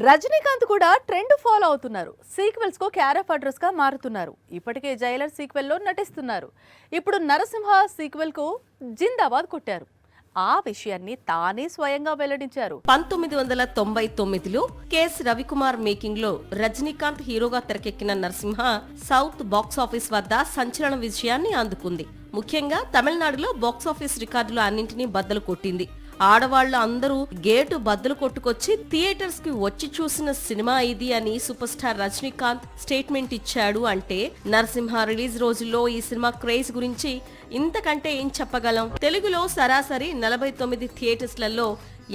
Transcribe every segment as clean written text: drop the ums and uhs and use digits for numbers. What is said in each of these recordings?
రజనీకాంత్ కూడా trend follow అవుతున్నారు. Sequels కు క్యార్ ఆఫ్ అడ్రస్ గా మారుతున్నారు. ఇప్పటికే జైలర్ సీక్వెల్ లో నటిస్తున్నారు. ఇప్పుడు నరసింహ సీక్వెల్ కు జిందాబాద్ కొట్టారు. ఆ విషయాన్ని తానే స్వయంగా వెల్లడించారు. 1999లో కేఎస్ రవికుమార్ మేకింగ్ లో రజనీకాంత్ హీరోగా తెరకెక్కిన నరసింహ సౌత్ బాక్సాఫీస్ వద్ద సంచలన విజయాన్ని అందుకుంది. ముఖ్యంగా తమిళనాడులో బాక్సాఫీస్ రికార్డులు అన్నింటినీ బద్దలు కొట్టింది. ఆడవాళ్లు అందరూ గేటు బద్దలు కొట్టుకొచ్చి థియేటర్స్ కి వచ్చి చూసిన సినిమా ఇది అని సూపర్ స్టార్ రజనీకాంత్ స్టేట్మెంట్ ఇచ్చాడు. అంటే నరసింహ రిలీజ్ రోజుల్లో ఈ సినిమా క్రేజ్ గురించి ఇంతకంటే ఏం చెప్పగలం. తెలుగులో సరాసరి 49 థియేటర్స్లలో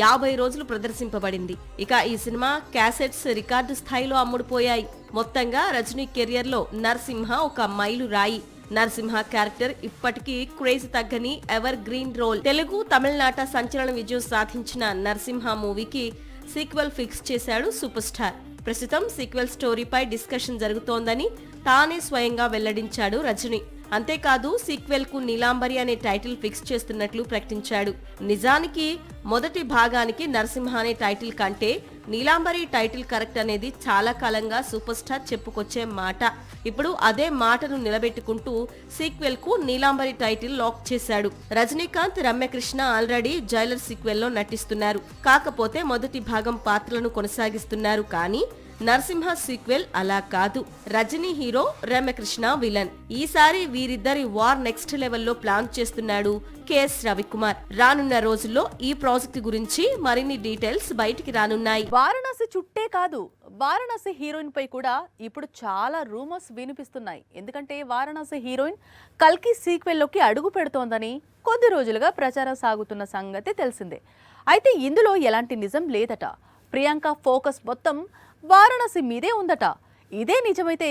50 రోజులు ప్రదర్శింపబడింది. ఇక ఈ సినిమా క్యాసెట్స్ రికార్డు స్థాయిలో అమ్ముడుపోయాయి. మొత్తంగా రజనీ కెరియర్ లో నరసింహ ఒక మైలు రాయి. నరసింహ క్యారెక్టర్ ఇప్పటికీ క్రేజ్ తగ్గని ఎవర్ గ్రీన్ రోల్. తెలుగు తమిళనాట సంచలన విజయం సాధించిన నరసింహ మూవీకి సీక్వెల్ ఫిక్స్ చేశాడు సూపర్ స్టార్. ప్రస్తుతం సీక్వెల్ స్టోరీపై డిస్కషన్ జరుగుతోందని తానే స్వయంగా వెల్లడించాడు రజనీ. అంతేకాదు సీక్వెల్ కు నీలాంబరి అనే టైటిల్ ఫిక్స్ చేస్తున్నట్లు ప్రకటించాడు. నిజానికి మొదటి భాగానికి నరసింహ అనే టైటిల్ కంటే నీలాంబరి టైటిల్ కరెక్ట్ అనేది చాలా కాలంగా సూపర్ స్టార్ చెప్పుకొచ్చే మాట. ఇప్పుడు అదే మాటను నిలబెట్టుకుంటూ సీక్వెల్ కు నీలాంబరి టైటిల్ లాక్ చేశాడు. Rajinikanth, Ramya Krishna already Jailer sequel లో నటిస్తున్నారు. కాకపోతే మొదటి భాగం పాత్రలను కొనసాగిస్తున్నారు. కానీ నరసింహ సీక్వెల్ అలా కాదు. Rajini hero, Ramya Krishna villain. ఈసారి వీరిద్దరి వార్ నెక్స్ట్ లెవెల్లో ప్లాన్ చేస్తున్నాడు కేఎస్ రవికుమార్. రానున్న రోజుల్లో ఈ ప్రాజెక్ట్ గురించి మరిన్ని డీటెయిల్స్ బయటికి రానున్నాయి. వారణాసి చుట్టే కాదు, వారణాసి హీరోయిన్ పై కూడా ఇప్పుడు చాలా రూమర్స్ వినిపిస్తున్నాయి. ఎందుకంటే వారణాసి హీరోయిన్ కల్కి సీక్వెల్ లోకి అడుగు పెడుతోందని కొద్ది రోజులుగా ప్రచారం సాగుతున్న సంగతి తెలిసిందే. అయితే ఇందులో ఎలాంటి నిజం లేదట. ప్రియాంక ఫోకస్ మొత్తం వారణాసి మీదే ఉందట. ఇదే నిజమైతే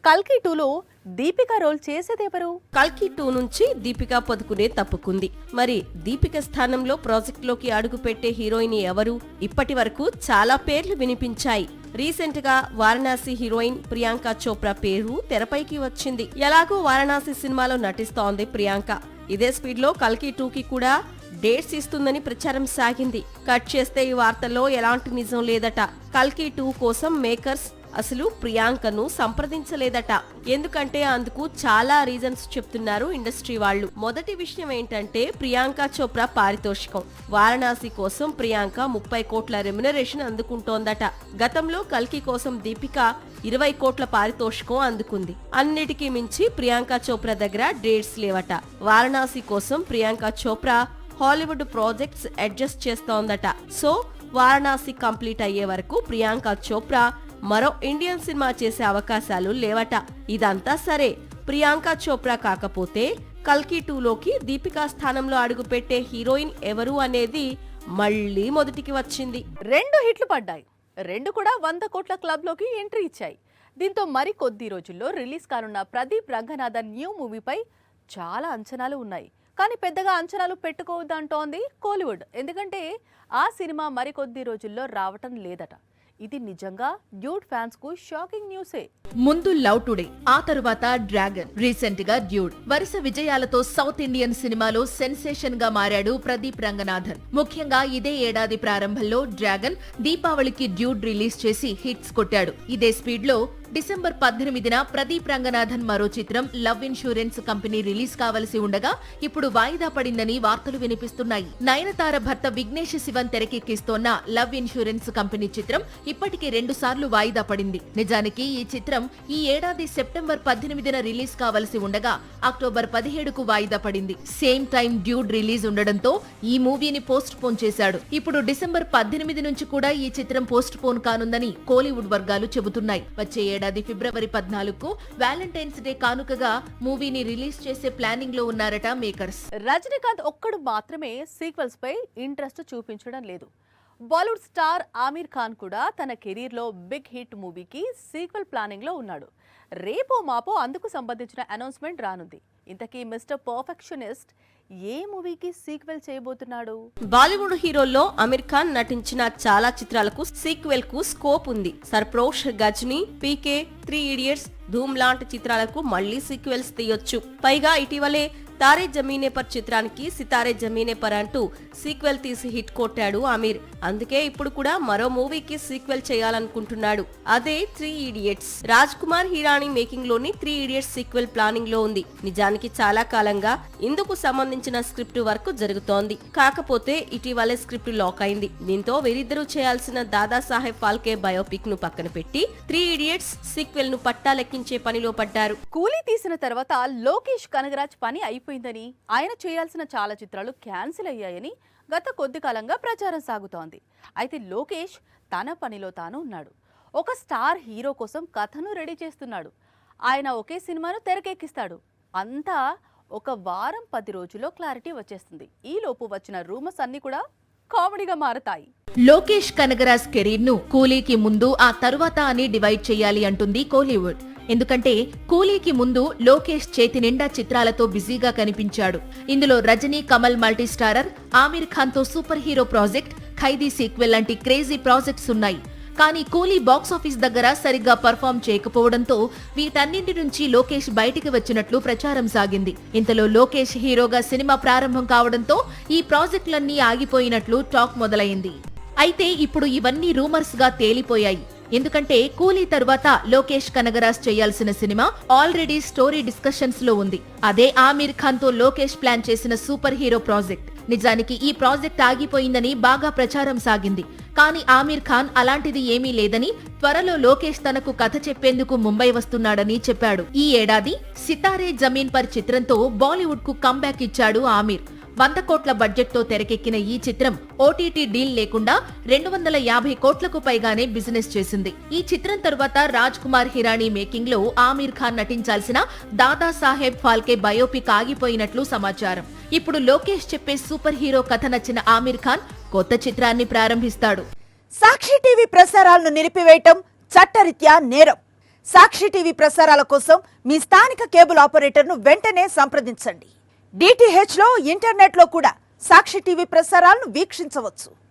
కల్కి 2లో దీపిక రోల్ చేసేదెవరు? కల్కి 2 నుంచి దీపికా పదుకునే తప్పుకుంది. మరి దీపిక స్థానంలో ప్రాజెక్ట్ లోకి అడుగు పెట్టే హీరోయిన్ ఎవరు? ఇప్పటి వరకు చాలా పేర్లు వినిపించాయి. రీసెంట్ గా వారణాసి హీరోయిన్ ప్రియాంక చోప్రా పేరు తెరపైకి వచ్చింది. ఎలాగో వారణాసి సినిమాలో నటిస్తోంది ప్రియాంక. ఇదే స్పీడ్ లో కల్కి 2కి కూడా డేట్స్ ఇస్తుందని ప్రచారం సాగింది. కట్ చేస్తే ఈ వార్తల్లో ఎలాంటి నిజం లేదట. కల్కి 2 కోసం మేకర్స్ అసలు ప్రియాంకను సంప్రదించలేదట. ఎందుకంటే అందుకు చాలా రీజన్స్ చెప్తున్నారు ఇండస్ట్రీ వాళ్ళు. మొదటి విషయం ఏంటంటే ప్రియాంక చోప్రా పారితోషికం. వారణాసి కోసం ప్రియాంక 30 కోట్ల రెమ్యునరేషన్ అందుకుంటోందట. గతంలో కల్కి కోసం దీపిక 20 కోట్ల పారితోషికం అందుకుంది. అన్నిటికీ మించి ప్రియాంక చోప్రా దగ్గర డేట్స్ లేవట. వారణాసి కోసం Priyanka Chopra Hollywood projects adjust చేస్తోందట. సో వారణాసి కంప్లీట్ అయ్యే వరకు ప్రియాంక చోప్రా మరో ఇండియన్ సినిమా చేసే అవకాశాలు లేవట. ఇదంతా సరే, ప్రియాంక చోప్రా కాకపోతే కల్కి 2లోకి దీపికా స్థానంలో అడుగుపెట్టే హీరోయిన్ ఎవరు అనేది మళ్లీ మొదటికి వచ్చింది. 2 హిట్లు పడ్డాయి. 2 కూడా 100 కోట్ల క్లబ్ లోకి ఎంట్రీ ఇచ్చాయి. దీంతో మరి కొద్ది రోజుల్లో రిలీజ్ కానున్న ప్రదీప్ రంగనాథన్ న్యూ మూవీపై చాలా అంచనాలు ఉన్నాయి. కానీ పెద్దగా అంచనాలు పెట్టుకోవద్దంటోంది కోలీవుడ్. ఎందుకంటే ఆ సినిమా మరికొద్ది రోజుల్లో రావటం లేదట. ఇది నిజంగా డ్యూడ్ ఫ్యాన్స్ కు షాకింగ్ న్యూసే. ముందు లవ్ టుడే, ఆ తరువాత డ్రాగన్, రీసెంట్ గా డ్యూడ్. వరుస విజయాలతో సౌత్ ఇండియన్ సినిమాలో సెన్సేషన్ గా మారాడు ప్రదీప్ రంగనాథన్. ముఖ్యంగా ఇదే ఏడాది ప్రారంభంలో డ్రాగన్, దీపావళికి డ్యూడ్ రిలీజ్ చేసి హిట్స్ కొట్టాడు. ఇదే స్పీడ్ లో డిసెంబర్ 18న ప్రదీప్ రంగనాథన్ మరో చిత్రం లవ్ ఇన్సూరెన్స్ కంపెనీ రిలీజ్ కావలసి ఉండగా ఇప్పుడు వాయిదా పడిందని వార్తలు వినిపిస్తున్నాయి. నయనతార భర్త విఘ్నేష్ శివన్ తెరకెక్కిస్తోన్న లవ్ ఇన్సూరెన్స్ కంపెనీ చిత్రం ఇప్పటికే 2 సార్లు వాయిదా పడింది. నిజానికి ఈ చిత్రం ఈ ఏడాది సెప్టెంబర్ 18న రిలీజ్ కావలసి ఉండగా అక్టోబర్ 17కు వాయిదా పడింది. సేమ్ టైం డ్యూడ్ రిలీజ్ ఉండడంతో ఈ మూవీని పోస్ట్ పోన్ చేశాడు. ఇప్పుడు డిసెంబర్ 18 నుంచి కూడా ఈ చిత్రం పోస్ట్ పోన్ కానుందని కోలీవుడ్ వర్గాలు చెబుతున్నాయి. వచ్చే ఏడాది ఫిబ్రవరి 14కు వ్యాలంటైన్స్ డే కానుకగా మూవీని రిలీజ్ చేసే ప్లానింగ్ లో ఉన్నారట మేకర్స్. రజనీకాంత్ ఒక్కడు మాత్రమే సీక్వెల్స్ పై ఇంట్రెస్ట్ చూపించడం లేదు. బాలీవుడ్ స్టార్ ఆమీర్ ఖాన్ కూడా తన కెరీర్ లో బిగ్ హిట్ మూవీకి సీక్వెల్ ప్లానింగ్ లో ఉన్నాడు. రేపో మాపో అందుకు సంబంధించిన అనౌన్స్మెంట్ రానుంది. ఇంతకీ మిస్టర్ పర్ఫెక్షనిస్ట్ ఏ మూవీకి సీక్వెల్ చేయబోతున్నాడు? బాలీవుడ్ హీరోల్లో అమీర్ ఖాన్ నటించిన చాలా చిత్రాలకు సీక్వెల్ కు స్కోప్ ఉంది. సర్ప్రోష్, గజ్నీ, పీకే, 3 ఇడియట్స్, ధూమ్ లాంటి చిత్రాలకు మళ్లీ సీక్వెల్స్ తీయొచ్చు. పైగా ఇటీవలే తారే జమీనే పర్ చిత్రానికి సితారే జమీనే పర్ అంటూ సీక్వెల్ తీసి హిట్ కొట్టాడు ఆమీర్. అందుకే ఇప్పుడు కూడా మరో మూవీకి సీక్వెల్ చేయాలనుకుంటున్నాడు. అదే 3 ఇడియట్స్. రాజ్ కుమార్ హిరాణి మేకింగ్ లోని 3 ఇడియట్స్ సీక్వెల్ ప్లానింగ్ లో ఉంది. నిజానికి చాలా కాలంగా ఇందుకు సంబంధించిన స్క్రిప్ట్ వర్క్ జరుగుతోంది. కాకపోతే ఇటీవలే స్క్రిప్ట్ లాక్ అయింది. దీంతో వీరిద్దరూ చేయాల్సిన దాదాసాహెబ్ ఫాల్కే బయోపిక్ ను పక్కన పెట్టి 3 ఇడియట్స్ సీక్వెల్ ను పట్టాలెక్కించే పనిలో పడ్డారు. కూలీ తీసిన తర్వాత లోకేష్ కనగరాజ్ పని అయిపోయిందని, ఆయన చేయాల్సిన చాలా చిత్రాలు క్యాన్సిల్ అయ్యాయని గత కొద్ది కాలంగా ప్రచారం సాగుతోంది. అయితే లోకేష్ తన పనిలో తాను ఉన్నాడు. ఒక స్టార్ హీరో కోసం కథను రెడీ చేస్తున్నాడు. ఆయన ఒకే సినిమాను తెరకెక్కిస్తాడు. అంతా ఒక వారం 10 రోజుల్లో క్లారిటీ వచ్చేస్తుంది. ఈ లోపు వచ్చిన రూమర్స్ అన్ని కూడా కామెడీగా మారతాయి. లోకేష్ కనగరాజ్ కెరీర్ ను కూలీకి ముందు ఆ తరువాత అని డివైడ్ చేయాలి అంటుంది కోలీవుడ్. ఎందుకంటే కూలీకి ముందు లోకేష్ చేతి నిండా చిత్రాలతో బిజీగా కనిపించాడు. ఇందులో రజనీ, కమల్ మల్టీస్టారర్, ఆమీర్ ఖాన్ తో సూపర్ హీరో ప్రాజెక్ట్, ఖైదీ సీక్వెల్ లాంటి క్రేజీ ప్రాజెక్ట్స్ ఉన్నాయి. కానీ కూలీ బాక్సాఫీస్ దగ్గర సరిగ్గా పర్ఫామ్ చేయకపోవడంతో వీటన్నింటి నుంచి లోకేష్ బయటికి వచ్చినట్లు ప్రచారం సాగింది. ఇంతలో లోకేష్ హీరోగా సినిమా ప్రారంభం కావడంతో ఈ ప్రాజెక్టులన్నీ ఆగిపోయినట్లు టాక్ మొదలైంది. అయితే ఇప్పుడు ఇవన్నీ రూమర్స్ గా తేలిపోయాయి. ఎందుకంటే కూలీ తరువాత లోకేష్ కనగరాజ్ చేయాల్సిన సినిమా ఆల్రెడీ స్టోరీ డిస్కషన్స్ లో ఉంది. అదే ఆమీర్ ఖాన్ తో లోకేష్ ప్లాన్ చేసిన సూపర్ హీరో ప్రాజెక్ట్. నిజానికి ఈ ప్రాజెక్ట్ ఆగిపోయిందని బాగా ప్రచారం సాగింది. కానీ ఆమీర్ ఖాన్ అలాంటిది ఏమీ లేదని, త్వరలో లోకేష్ తనకు కథ చెప్పేందుకు ముంబై వస్తున్నాడని చెప్పాడు. ఈ ఏడాది సితారే జమీన్ పర్ చిత్రంతో బాలీవుడ్ కు కంబ్యాక్ ఇచ్చాడు ఆమీర్. 100 కోట్ల బడ్జెట్ తో తెరకెక్కిన ఈ చిత్రం ఓటీటీ డీల్ లేకుండా 250 కోట్లకు పైగానే బిజినెస్ చేసింది. ఈ చిత్రం తరువాత రాజ్ కుమార్ హిరాణి మేకింగ్ లో ఆమీర్ ఖాన్ నటించాల్సిన దాదాసాహెబ్ ఫాల్కే బయోపిక్ ఆగిపోయినట్లు సమాచారం. ఇప్పుడు లోకేష్ చెప్పే సూపర్ హీరో కథ నచ్చిన ఆమీర్ ఖాన్ కొత్త చిత్రాన్ని ప్రారంభిస్తాడు. సాక్షి టీవీ ప్రసారాలను నిలిపివేయటం చట్టరీత్యా నేరం. సాక్షి టీవీ ప్రసారాల కోసం మీ స్థానిక కేబుల్ ఆపరేటర్ను వెంటనే సంప్రదించండి. DTH లో, ఇంటర్నెట్ లో కూడా సాక్షి టీవీ ప్రసారాలను వీక్షించవచ్చు.